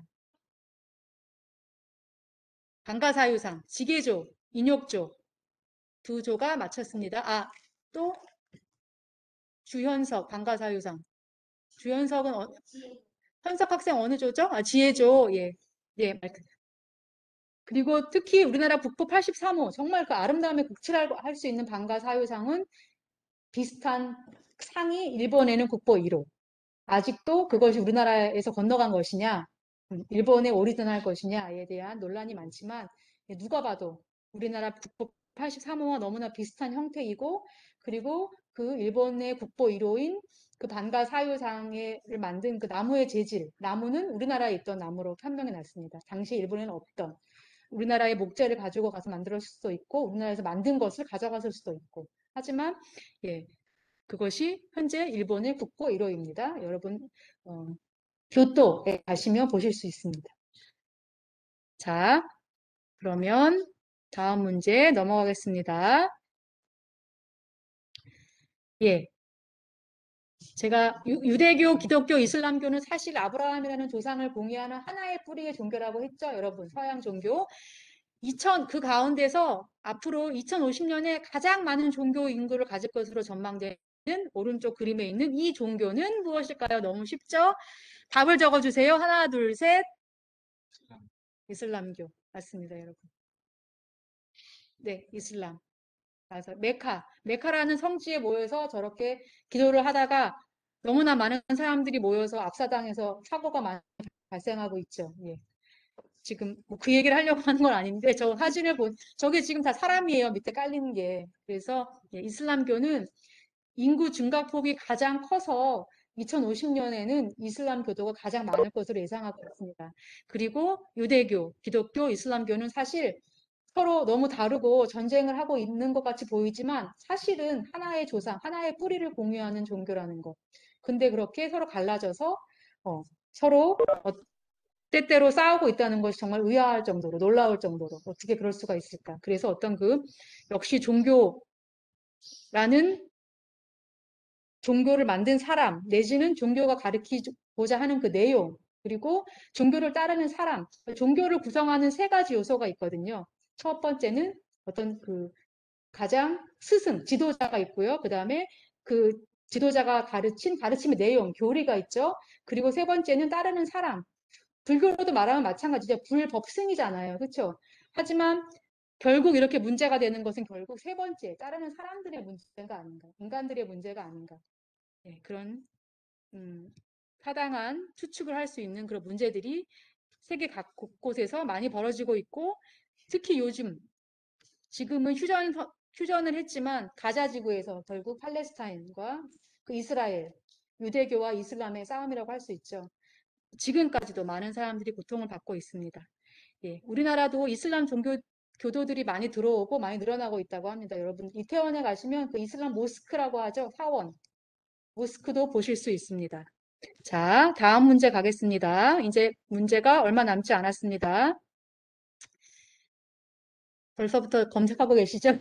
방가사유상, 지게조, 인욕조 두 조가 맞췄습니다. 아, 또 주현석 방가사유상. 주현석은 현석 학생 어느 조죠? 아, 지혜조. 예. 예. 그리고 특히 우리나라 국보 83호 정말 그 아름다움의 극치라고 할 수 있는 방가사유상은 비슷한 상이 일본에는 국보 1호. 아직도 그것이 우리나라에서 건너간 것이냐, 일본의 오리지널 것이냐에 대한 논란이 많지만 누가 봐도 우리나라 국보 83호와 너무나 비슷한 형태이고 그리고 그 일본의 국보 1호인 그 반가 사유상을 만든 그 나무의 재질, 나무는 우리나라에 있던 나무로 판명이 났습니다. 당시 일본에는 없던 우리나라의 목재를 가지고 가서 만들었을 수도 있고 우리나라에서 만든 것을 가져갔을 수도 있고 하지만 예, 그것이 현재 일본의 국보 1호입니다. 여러분 교토에 가시면 보실 수 있습니다. 자, 그러면 다음 문제 넘어가겠습니다. 예. 제가 유대교, 기독교, 이슬람교는 사실 아브라함이라는 조상을 공유하는 하나의 뿌리의 종교라고 했죠, 여러분. 서양 종교. 그 가운데서 앞으로 2050년에 가장 많은 종교 인구를 가질 것으로 전망되는 오른쪽 그림에 있는 이 종교는 무엇일까요? 너무 쉽죠? 답을 적어주세요. 하나, 둘, 셋. 이슬람교. 맞습니다, 여러분. 네, 이슬람. 맞아. 메카라는 성지에 모여서 저렇게 기도를 하다가 너무나 많은 사람들이 모여서 압사당해서 사고가 많이 발생하고 있죠. 예. 지금 뭐 그 얘기를 하려고 하는 건 아닌데 저 사진을 저게 지금 다 사람이에요. 밑에 깔리는 게. 그래서 예, 이슬람교는 인구 증가폭이 가장 커서 2050년에는 이슬람 교도가 가장 많을 것으로 예상하고 있습니다. 그리고 유대교, 기독교, 이슬람교는 사실 서로 너무 다르고 전쟁을 하고 있는 것 같이 보이지만 사실은 하나의 조상, 하나의 뿌리를 공유하는 종교라는 것. 근데 그렇게 서로 갈라져서 서로 때때로 싸우고 있다는 것이 정말 의아할 정도로 놀라울 정도로 어떻게 그럴 수가 있을까. 그래서 어떤 역시 종교를 만든 사람 내지는 종교가 가르치고자 하는 그 내용 그리고 종교를 따르는 사람 종교를 구성하는 세 가지 요소가 있거든요. 첫 번째는 어떤 가장 스승 지도자가 있고요. 그 다음에 그 지도자가 가르침의 내용 교리가 있죠. 그리고 세 번째는 따르는 사람 불교로도 말하면 마찬가지죠. 불법승이잖아요. 그렇죠? 하지만 결국 이렇게 문제가 되는 것은 결국 세 번째 따르는 사람들의 문제가 아닌가 인간들의 문제가 아닌가 네, 그런 타당한 추측을 할 수 있는 그런 문제들이 세계 각 곳곳에서 많이 벌어지고 있고 특히 지금은 휴전을 했지만 가자 지구에서 결국 팔레스타인과 그 이스라엘 유대교와 이슬람의 싸움이라고 할 수 있죠. 지금까지도 많은 사람들이 고통을 받고 있습니다. 예, 우리나라도 이슬람 교도들이 많이 들어오고 많이 늘어나고 있다고 합니다. 여러분 이태원에 가시면 그 이슬람 모스크라고 하죠. 사원 모스크도 보실 수 있습니다. 자, 다음 문제 가겠습니다. 이제 문제가 얼마 남지 않았습니다. 벌써부터 검색하고 계시죠?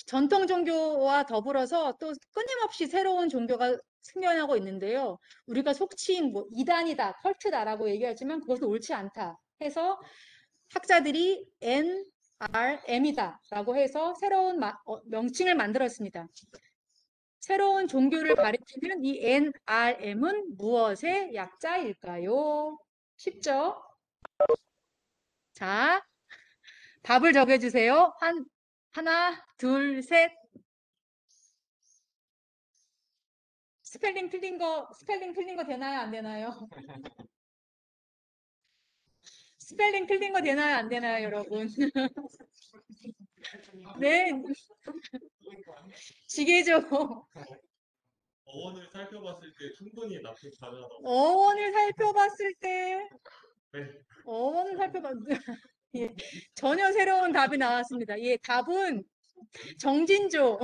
전통 종교와 더불어서 또 끊임없이 새로운 종교가 생겨나고 있는데요. 우리가 속칭 뭐 이단이다, 컬트다라고 얘기하지만 그것은 옳지 않다 해서 학자들이 NRM이다라고 해서 새로운 명칭을 만들었습니다. 새로운 종교를 가리키는 이 NRM은 무엇의 약자일까요? 쉽죠? 자, 답을 적어주세요. 하나, 둘, 셋. 스펠링 틀린 거 되나요? 안 되나요? 스펠링 틀린 거 되나요? 안 되나요, 여러분? 네, 지게죠. 어원을 살펴봤을 때 충분히 납득 가능하다고. 어원을 살펴봤을 때, 네. 어원을 살펴봤, 예, 전혀 새로운 답이 나왔습니다. 예, 답은 정진조.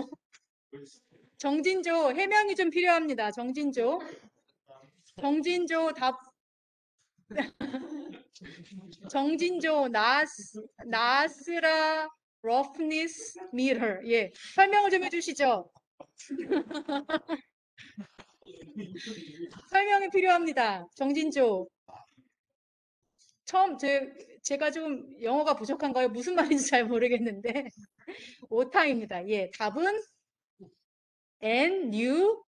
정진조, 해명이 좀 필요합니다. 정진조 답, 정진조 나스라 roughness meter. 예, 설명을 좀 해주시죠. 설명이 필요합니다. 정진조. 처음 제가 좀 영어가 부족한가요? 무슨 말인지 잘 모르겠는데 오타입니다. 예, 답은 and you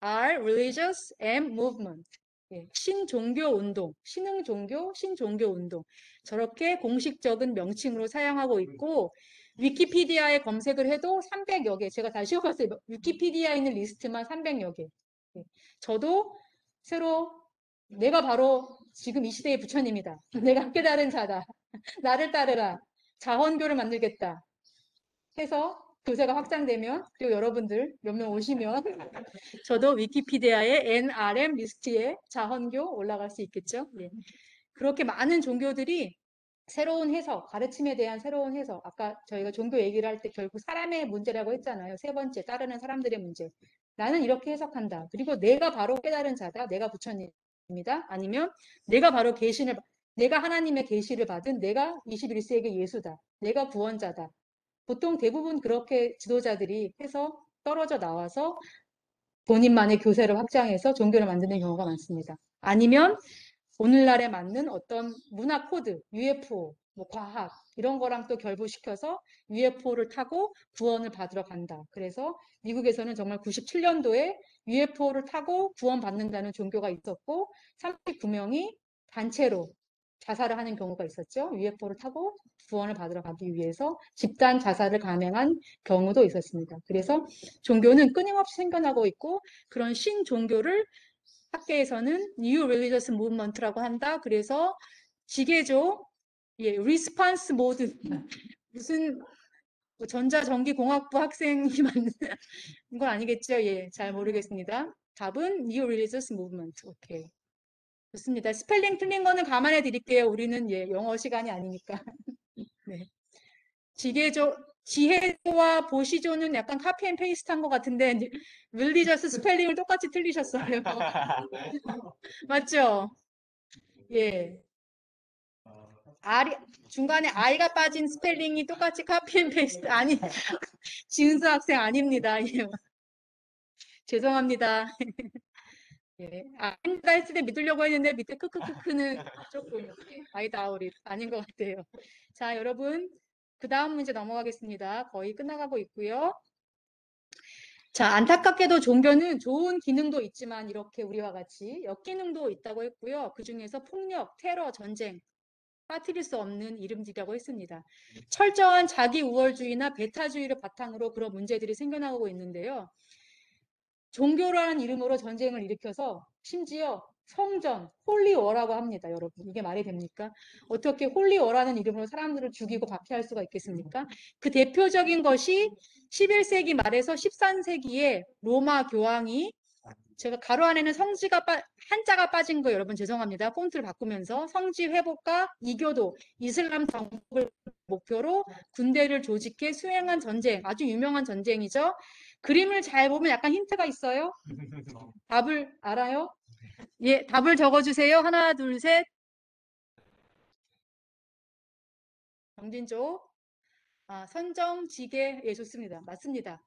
are religious and movement. 예, 신종교 운동, 신흥종교, 신종교 운동. 저렇게 공식적인 명칭으로 사용하고 있고 위키피디아에 검색을 해도 300여 개. 제가 다시 해봤어요. 위키피디아에 있는 리스트만 300여 개. 예, 저도 새로 내가 바로 지금 이 시대의 부처님이다. 내가 깨달은 자다. 나를 따르라. 자원교를 만들겠다. 해서 교세가 확장되면 그리고 여러분들 몇 명 오시면 저도 위키피디아의 NRM 리스트에 자헌교 올라갈 수 있겠죠. 예. 그렇게 많은 종교들이 새로운 해석, 가르침에 대한 새로운 해석. 아까 저희가 종교 얘기를 할 때 결국 사람의 문제라고 했잖아요. 세 번째, 따르는 사람들의 문제. 나는 이렇게 해석한다. 그리고 내가 바로 깨달은 자다. 내가 부처님이다. 아니면 내가 바로 내가 하나님의 계시를 받은 내가 21세기 예수다. 내가 구원자다. 보통 대부분 그렇게 지도자들이 해서 떨어져 나와서 본인만의 교세를 확장해서 종교를 만드는 경우가 많습니다. 아니면 오늘날에 맞는 어떤 문화 코드, UFO, 뭐 과학 이런 거랑 또 결부시켜서 UFO를 타고 구원을 받으러 간다. 그래서 미국에서는 정말 97년도에 UFO를 타고 구원받는다는 종교가 있었고 39명이 단체로 자살을 하는 경우가 있었죠. UFO를 타고 구원을 받으러 가기 위해서 집단 자살을 감행한 경우도 있었습니다. 그래서 종교는 끊임없이 생겨나고 있고 그런 신종교를 학계에서는 New Religious Movement라고 한다. 그래서 지게조, 예, Response Mode 무슨 전자전기공학부 학생이 만든 건 아니겠죠? 예, 잘 모르겠습니다. 답은 New Religious Movement. 오케이. 좋습니다. 스펠링 틀린 거는 감안해 드릴게요. 우리는 예, 영어 시간이 아니니까. 네. 지혜조와 보시조는 약간 카피 앤 페이스트 한 것 같은데 릴리저스 스펠링을 똑같이 틀리셨어요. 맞죠? 예. 중간에 I가 빠진 스펠링이 똑같이 카피 앤 페이스트 아니 지은수 학생 아닙니다. 예. 죄송합니다. 예. 아닙니다 했을 때 믿으려고 했는데 밑에 크크크크는 조금 아니다 아닌 것 같아요. 자, 여러분 그 다음 문제 넘어가겠습니다. 거의 끝나가고 있고요. 자, 안타깝게도 종교는 좋은 기능도 있지만 이렇게 우리와 같이 역기능도 있다고 했고요. 그 중에서 폭력, 테러, 전쟁 빠뜨릴 수 없는 이름들이라고 했습니다. 철저한 자기 우월주의나 배타주의를 바탕으로 그런 문제들이 생겨나고 있는데요. 종교라는 이름으로 전쟁을 일으켜서 심지어 성전, 홀리워라고 합니다. 여러분 이게 말이 됩니까? 어떻게 홀리워라는 이름으로 사람들을 죽이고 박해할 수가 있겠습니까? 그 대표적인 것이 11세기 말에서 13세기에 로마 교황이 제가 가로 안에는 한자가 빠진 거 여러분 죄송합니다. 폰트를 바꾸면서 성지 회복과 이교도, 이슬람 정복을 목표로 군대를 조직해 수행한 전쟁, 아주 유명한 전쟁이죠. 그림을 잘 보면 약간 힌트가 있어요. 답을 알아요? 예, 답을 적어주세요. 하나, 둘, 셋. 정진조. 선정지계. 예, 좋습니다. 맞습니다.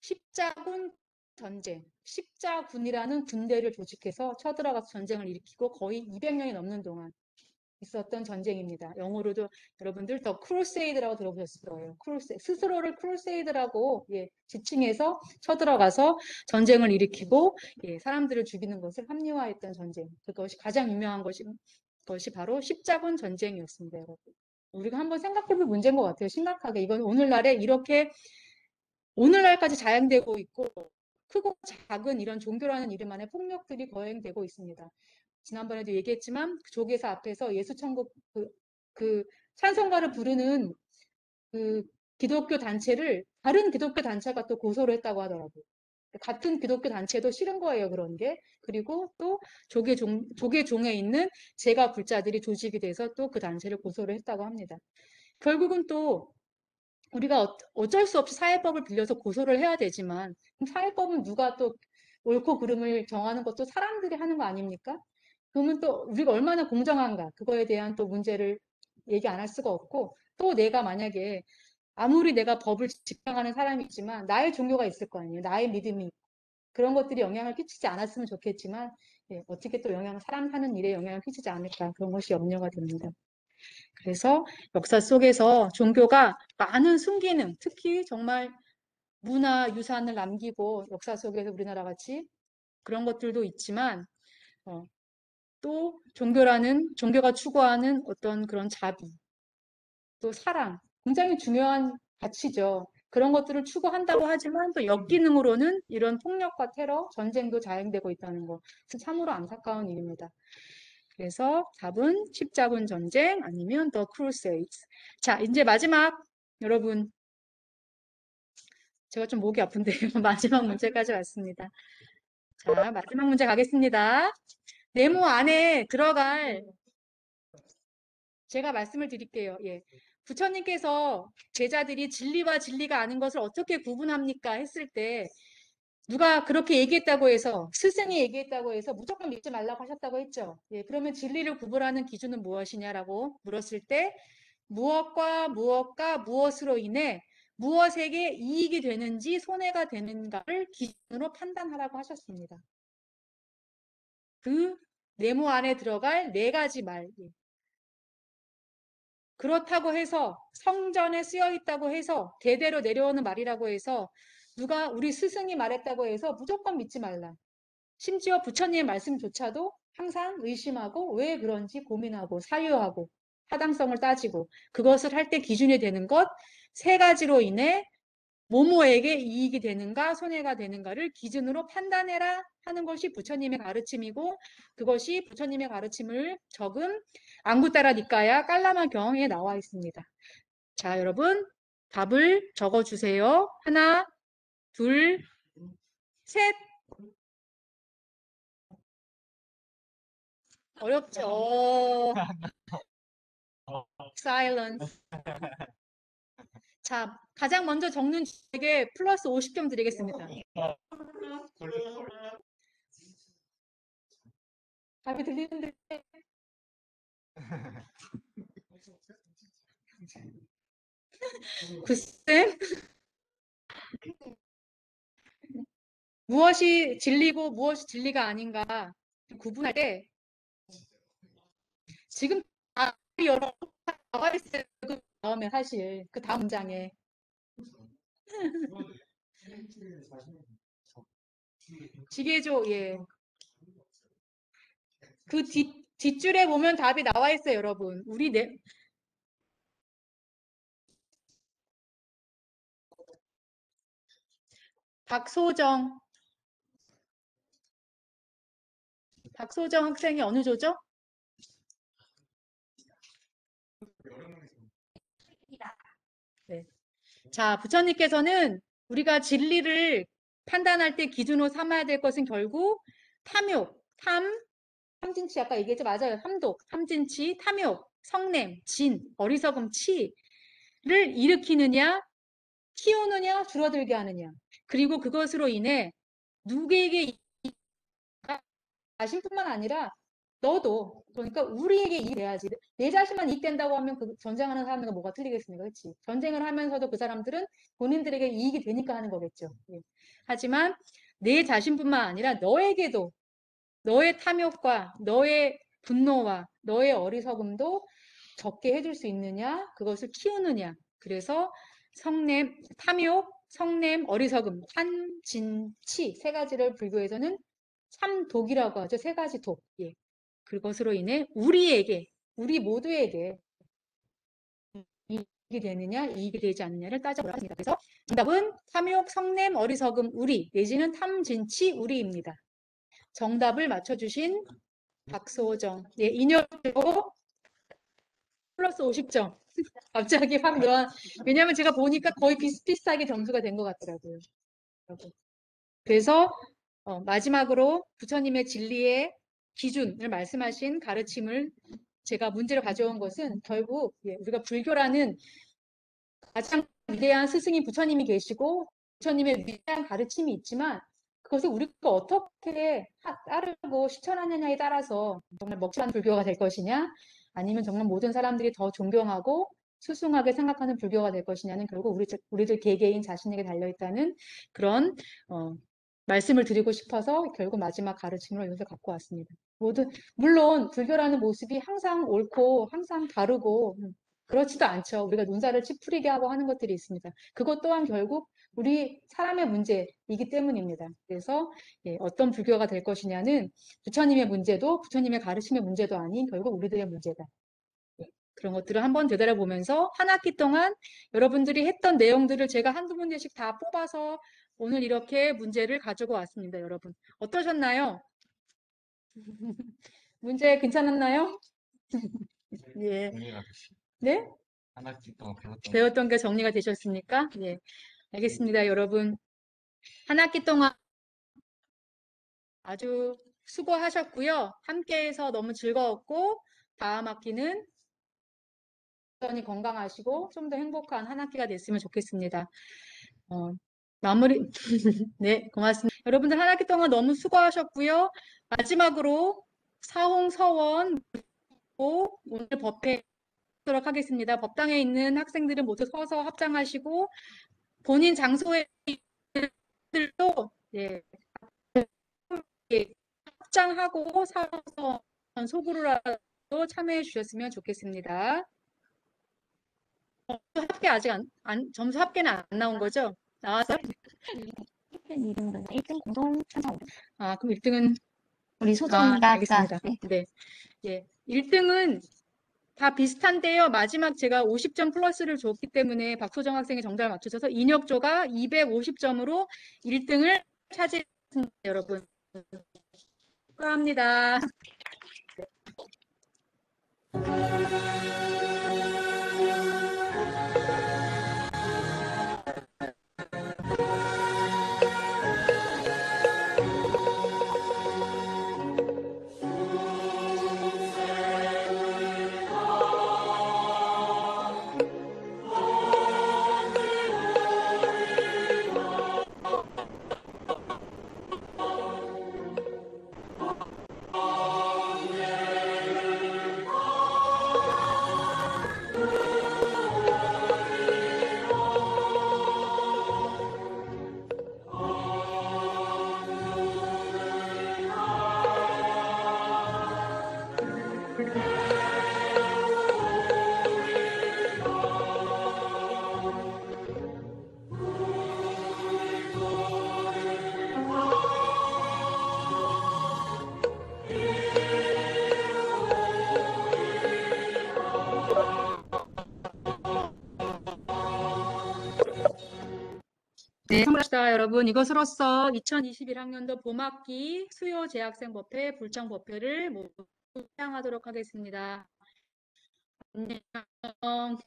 십자군 전쟁. 십자군이라는 군대를 조직해서 쳐들어가서 전쟁을 일으키고 거의 200년이 넘는 동안 있었던 전쟁입니다. 영어로도 여러분들 더 크루세이드라고 들어보셨을 거예요. 스스로를 크루세이드라고 예, 지칭해서 쳐들어가서 전쟁을 일으키고 예, 사람들을 죽이는 것을 합리화했던 전쟁. 그것이 가장 유명한 것이 바로 십자군 전쟁이었습니다. 여러분. 우리가 한번 생각해볼 문제인 것 같아요. 심각하게. 이건 오늘날까지 자행되고 있고 크고 작은 이런 종교라는 이름 안에 폭력들이 거행되고 있습니다. 지난번에도 얘기했지만 조계사 앞에서 예수천국 그 찬송가를 부르는 그 기독교 단체를 다른 기독교 단체가 또 고소를 했다고 하더라고요. 같은 기독교 단체도 싫은 거예요, 그런 게. 그리고 또 조계종에 있는 제가 불자들이 조직이 돼서 또 그 단체를 고소를 했다고 합니다. 결국은 또 우리가 어쩔 수 없이 사회법을 빌려서 고소를 해야 되지만 사회법은 누가 또 옳고 그름을 정하는 것도 사람들이 하는 거 아닙니까? 그러면 또 우리가 얼마나 공정한가 그거에 대한 또 문제를 얘기 안 할 수가 없고 또 내가 만약에 아무리 내가 법을 집행하는 사람이지만 나의 종교가 있을 거 아니에요. 나의 믿음이 있고. 그런 것들이 영향을 끼치지 않았으면 좋겠지만 예, 어떻게 또 사람 사는 일에 영향을 끼치지 않을까 그런 것이 염려가 됩니다. 그래서 역사 속에서 종교가 많은 순기능, 특히 정말 문화 유산을 남기고 역사 속에서 우리나라 같이 그런 것들도 있지만 또 종교가 추구하는 어떤 그런 자비, 또 사랑, 굉장히 중요한 가치죠. 그런 것들을 추구한다고 하지만 또 역기능으로는 이런 폭력과 테러, 전쟁도 자행되고 있다는 거. 참으로 안타까운 일입니다. 그래서 답은 십자군 전쟁 아니면 The Crusades. 자, 이제 마지막 여러분 제가 좀 목이 아픈데 마지막 문제까지 왔습니다. 자, 마지막 문제 가겠습니다. 네모 안에 들어갈 제가 말씀을 드릴게요. 예. 부처님께서 제자들이 진리와 진리가 아닌 것을 어떻게 구분합니까? 했을 때 누가 그렇게 얘기했다고 해서 스승이 얘기했다고 해서 무조건 믿지 말라고 하셨다고 했죠. 예, 그러면 진리를 구분하는 기준은 무엇이냐라고 물었을 때 무엇과 무엇과 무엇으로 인해 무엇에게 이익이 되는지 손해가 되는가를 기준으로 판단하라고 하셨습니다. 그 네모 안에 들어갈 네 가지 말. 예. 그렇다고 해서 성전에 쓰여 있다고 해서 대대로 내려오는 말이라고 해서 누가 우리 스승이 말했다고 해서 무조건 믿지 말라. 심지어 부처님의 말씀조차도 항상 의심하고 왜 그런지 고민하고 사유하고 타당성을 따지고 그것을 할 때 기준이 되는 것 세 가지로 인해 모모에게 이익이 되는가 손해가 되는가를 기준으로 판단해라 하는 것이 부처님의 가르침이고 그것이 부처님의 가르침을 적은 앙구따라 니까야 깔라마 경에 나와 있습니다. 자, 여러분 답을 적어주세요. 하나, 둘, 셋. 어렵죠? silence. 자, 가장 먼저 적는 분에게 플러스 50점 드리겠습니다. 답이 들리는데 글쎄 무엇이 진리고 무엇이 진리가 아닌가 구분할 때 지금 답이 여러 나와 있어요. 그 다음에 사실 그 다음 문장에 지게조 예. 그 뒷줄에 보면 답이 나와 있어요, 여러분. 우리 박소정 학생이 어느 조죠? 네. 자, 부처님께서는 우리가 진리를 판단할 때 기준으로 삼아야 될 것은 결국 탐욕, 탐진치 아까 얘기했죠? 맞아요. 탐독, 탐진치, 탐욕, 성냄, 진, 어리석음, 치를 일으키느냐, 키우느냐, 줄어들게 하느냐. 그리고 그것으로 인해 누구에게 자신뿐만 아니라 너도 그러니까 우리에게 이익이 돼야지 내 자신만 이익된다고 하면 그 전쟁하는 사람들과 뭐가 틀리겠습니까? 그렇지? 전쟁을 하면서도 그 사람들은 본인들에게 이익이 되니까 하는 거겠죠. 예. 하지만 내 자신뿐만 아니라 너에게도 너의 탐욕과 너의 분노와 너의 어리석음도 적게 해줄 수 있느냐 그것을 키우느냐 그래서 성냄, 탐욕, 성냄, 어리석음, 한, 진, 치 세 가지를 불교에서는 참독이라고 하죠. 세 가지 독. 예. 그것으로 인해 우리 모두에게 이익이 되느냐, 이익이 되지 않느냐를 따져보라 합니다. 그래서 정답은 탐욕, 성냄, 어리석음, 우리 내지는 탐진치, 우리입니다. 정답을 맞춰주신 박소정. 예, 인여로 플러스 50점. 갑자기 확 넣어. 왜냐하면 제가 보니까 거의 비슷비슷하게 점수가 된 것 같더라고요. 그래서 마지막으로 부처님의 진리의 기준을 말씀하신 가르침을 제가 문제로 가져온 것은 결국 우리가 불교라는 가장 위대한 스승인 부처님이 계시고 부처님의 위대한 가르침이 있지만 그것을 우리가 어떻게 따르고 실천하느냐에 따라서 정말 먹칠하는 불교가 될 것이냐, 아니면 정말 모든 사람들이 더 존경하고 수승하게 생각하는 불교가 될 것이냐는 결국 우리들 개개인 자신에게 달려있다는 그런 말씀을 드리고 싶어서 결국 마지막 가르침을 여기서 갖고 왔습니다. 물론 불교라는 모습이 항상 옳고 항상 다르고 그렇지도 않죠. 우리가 눈살을 찌푸리게 하고 하는 것들이 있습니다. 그것 또한 결국 우리 사람의 문제이기 때문입니다. 그래서 어떤 불교가 될 것이냐는 부처님의 문제도 부처님의 가르침의 문제도 아닌 결국 우리들의 문제다. 그런 것들을 한번 되돌아보면서 한 학기 동안 여러분들이 했던 내용들을 제가 한두 문제씩 다 뽑아서 오늘 이렇게 문제를 가지고 왔습니다. 여러분 어떠셨나요? 문제 괜찮았나요? 예. 정리가 됐어요. 네? 한 학기 동안 배웠던 배웠던 게 정리가 되셨습니까? 예. 알겠습니다, 여러분. 한 학기 동안 아주 수고하셨고요. 함께해서 너무 즐거웠고 다음 학기는 여전히 건강하시고 좀 더 행복한 한 학기가 됐으면 좋겠습니다. 마무리 네, 고맙습니다. 여러분들 한 학기 동안 너무 수고하셨고요. 마지막으로 사홍서원 오늘 법회 하도록 하겠습니다. 법당에 있는 학생들은 모두 서서 합장하시고 본인 장소에 들도 합장하고 사서 속으로라도 참여해 주셨으면 좋겠습니다. 합계 아직 점수 합계는 안 나온 거죠? 나와서? 1등 공동 참석. 아, 그럼 1등은 우리 소정이가 알겠습니다. 네. 예. 1등은 다 비슷한데요. 마지막 제가 50점 플러스를 줬기 때문에 박소정 학생이 정답을 맞추셔서 인혁조가 250점으로 1등을 차지했습니다. 여러분. 축하합니다. 네, 선물합시다, 여러분. 이것으로써 2021학년도 봄학기 수요 재학생 법회, 불청 법회를 모두 시작하도록 하겠습니다. 안녕.